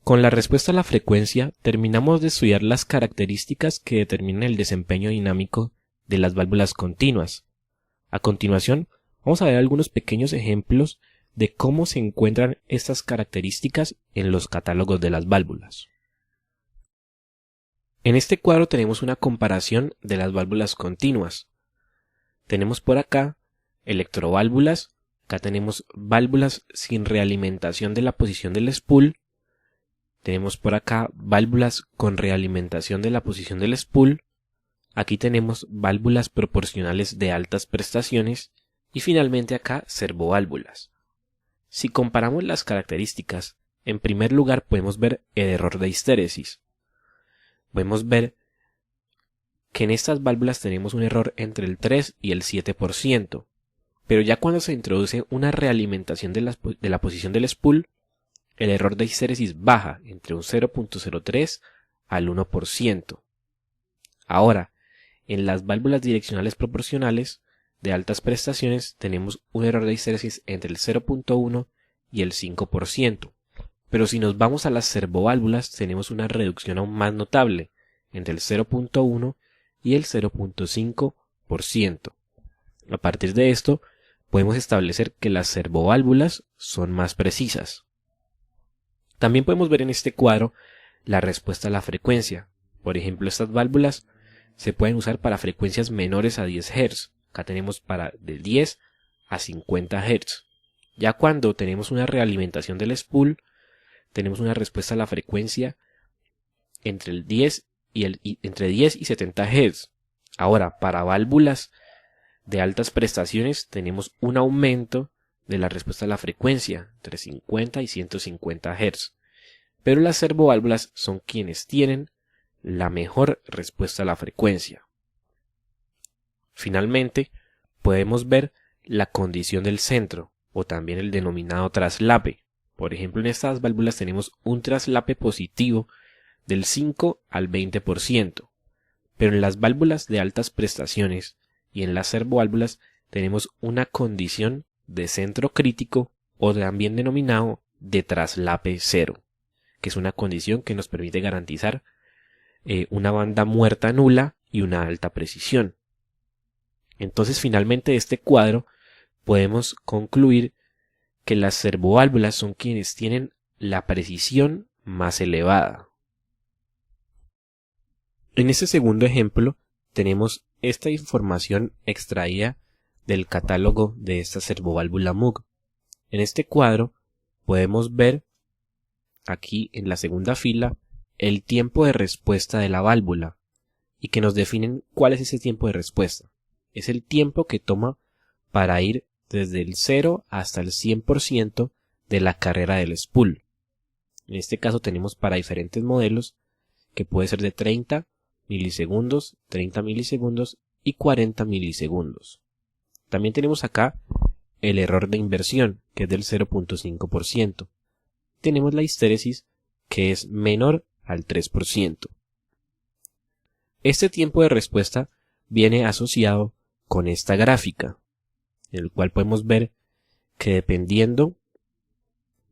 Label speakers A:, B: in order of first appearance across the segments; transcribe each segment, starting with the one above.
A: Con la respuesta a la frecuencia terminamos de estudiar las características que determinan el desempeño dinámico de las válvulas continuas. A continuación, vamos a ver algunos pequeños ejemplos de cómo se encuentran estas características en los catálogos de las válvulas. En este cuadro tenemos una comparación de las válvulas continuas. Tenemos por acá electroválvulas, acá tenemos válvulas sin realimentación de la posición del spool, tenemos por acá válvulas con realimentación de la posición del spool, aquí tenemos válvulas proporcionales de altas prestaciones y finalmente acá servoválvulas. Si comparamos las características, en primer lugar podemos ver el error de histéresis. Podemos ver que en estas válvulas tenemos un error entre el 3 y el 7%, pero ya cuando se introduce una realimentación de la posición del spool, el error de histéresis baja entre un 0.03 al 1%. Ahora, en las válvulas direccionales proporcionales de altas prestaciones tenemos un error de histéresis entre el 0.1 y el 5%. Pero si nos vamos a las servoválvulas tenemos una reducción aún más notable, entre el 0.1 y el 0.5%. A partir de esto, podemos establecer que las servoválvulas son más precisas. También podemos ver en este cuadro la respuesta a la frecuencia. Por ejemplo, estas válvulas se pueden usar para frecuencias menores a 10 Hz. Acá tenemos para de 10 a 50 Hz. Ya cuando tenemos una realimentación del spool, tenemos una respuesta a la frecuencia entre 10 y 70 Hz. Ahora, para válvulas de altas prestaciones tenemos un aumento de la respuesta a la frecuencia entre 50 y 150 Hz. Pero las servoválvulas son quienes tienen la mejor respuesta a la frecuencia. Finalmente, podemos ver la condición del centro o también el denominado traslape. Por ejemplo, en estas válvulas tenemos un traslape positivo del 5 al 20%, pero en las válvulas de altas prestaciones y en las servoválvulas tenemos una condición de centro crítico o también denominado de traslape cero, que es una condición que nos permite garantizar una banda muerta nula y una alta precisión. Entonces, finalmente de este cuadro podemos concluir que las servoválvulas son quienes tienen la precisión más elevada. En este segundo ejemplo tenemos esta información extraída del catálogo de esta servoválvula Moog. En este cuadro podemos ver aquí en la segunda fila el tiempo de respuesta de la válvula y que nos definen cuál es ese tiempo de respuesta. Es el tiempo que toma para ir desde el 0 hasta el 100% de la carrera del spool. En este caso tenemos para diferentes modelos que puede ser de 30 milisegundos, 30 milisegundos y 40 milisegundos. También tenemos acá el error de inversión, que es del 0.5%. Tenemos la histéresis, que es menor al 3%. Este tiempo de respuesta viene asociado con esta gráfica, en el cual podemos ver que dependiendo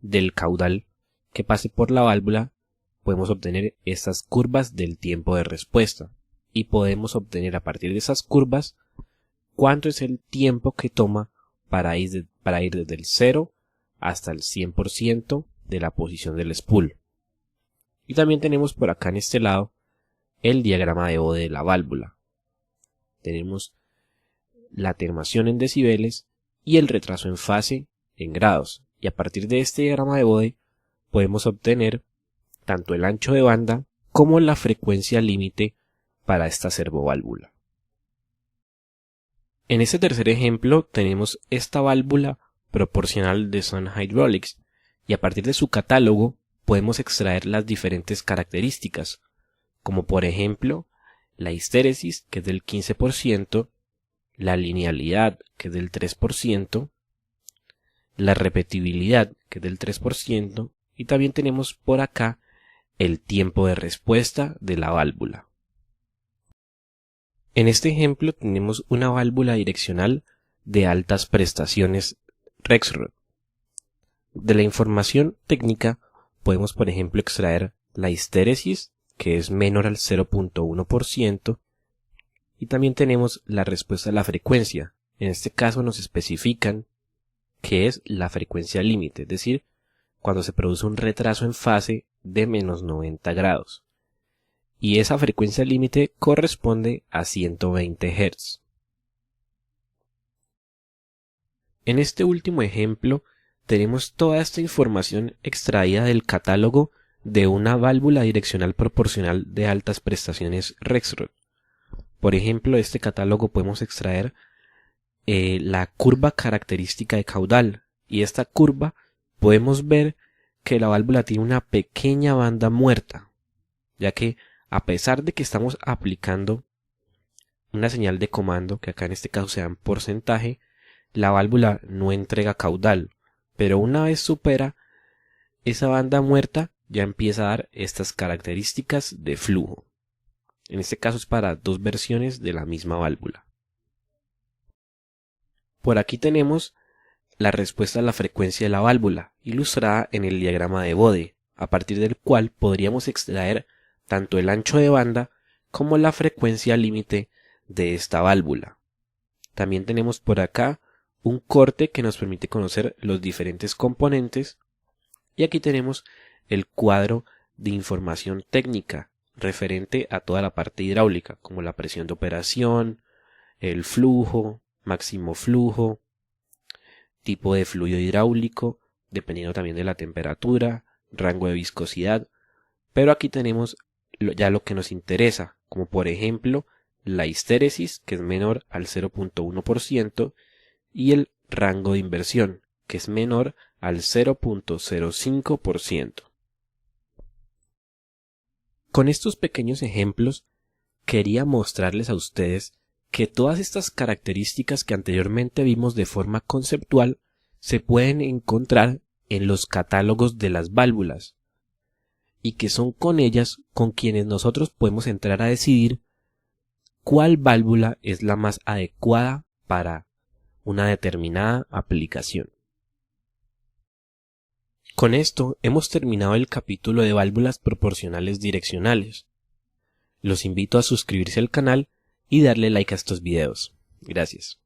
A: del caudal que pase por la válvula, podemos obtener estas curvas del tiempo de respuesta y podemos obtener a partir de esas curvas cuánto es el tiempo que toma para ir desde el 0 hasta el 100% de la posición del spool. Y también tenemos por acá en este lado el diagrama de Bode de la válvula. Tenemos la atenuación en decibeles y el retraso en fase en grados. Y a partir de este diagrama de Bode podemos obtener tanto el ancho de banda como la frecuencia límite para esta servoválvula. En este tercer ejemplo tenemos esta válvula proporcional de Sun Hydraulics y a partir de su catálogo podemos extraer las diferentes características, como por ejemplo la histéresis, que es del 15%, la linealidad, que es del 3%, la repetibilidad, que es del 3%, y también tenemos por acá el tiempo de respuesta de la válvula. En este ejemplo tenemos una válvula direccional de altas prestaciones Rexroth. De la información técnica podemos, por ejemplo, extraer la histéresis, que es menor al 0.1%, y también tenemos la respuesta a la frecuencia. En este caso nos especifican que es la frecuencia límite, es decir, cuando se produce un retraso en fase de menos 90 grados. Y esa frecuencia límite corresponde a 120 Hz. En este último ejemplo, tenemos toda esta información extraída del catálogo de una válvula direccional proporcional de altas prestaciones Rexroth. Por ejemplo, de este catálogo podemos extraer la curva característica de caudal, y esta curva podemos ver que la válvula tiene una pequeña banda muerta, ya que a pesar de que estamos aplicando una señal de comando, que acá en este caso se da en porcentaje, la válvula no entrega caudal, pero una vez supera esa banda muerta ya empieza a dar estas características de flujo. En este caso es para dos versiones de la misma válvula. Por aquí tenemos la respuesta a la frecuencia de la válvula, ilustrada en el diagrama de Bode, a partir del cual podríamos extraer tanto el ancho de banda como la frecuencia límite de esta válvula. También tenemos por acá un corte que nos permite conocer los diferentes componentes, y aquí tenemos el cuadro de información técnica referente a toda la parte hidráulica, como la presión de operación, el flujo, máximo flujo, tipo de fluido hidráulico, dependiendo también de la temperatura, rango de viscosidad, pero aquí tenemos ya lo que nos interesa, como por ejemplo la histéresis, que es menor al 0.1%, y el rango de inversión, que es menor al 0.05%. Con estos pequeños ejemplos, quería mostrarles a ustedes que todas estas características que anteriormente vimos de forma conceptual se pueden encontrar en los catálogos de las válvulas, y que son con ellas con quienes nosotros podemos entrar a decidir cuál válvula es la más adecuada para una determinada aplicación. Con esto hemos terminado el capítulo de válvulas proporcionales direccionales. Los invito a suscribirse al canal y darle like a estos videos. Gracias.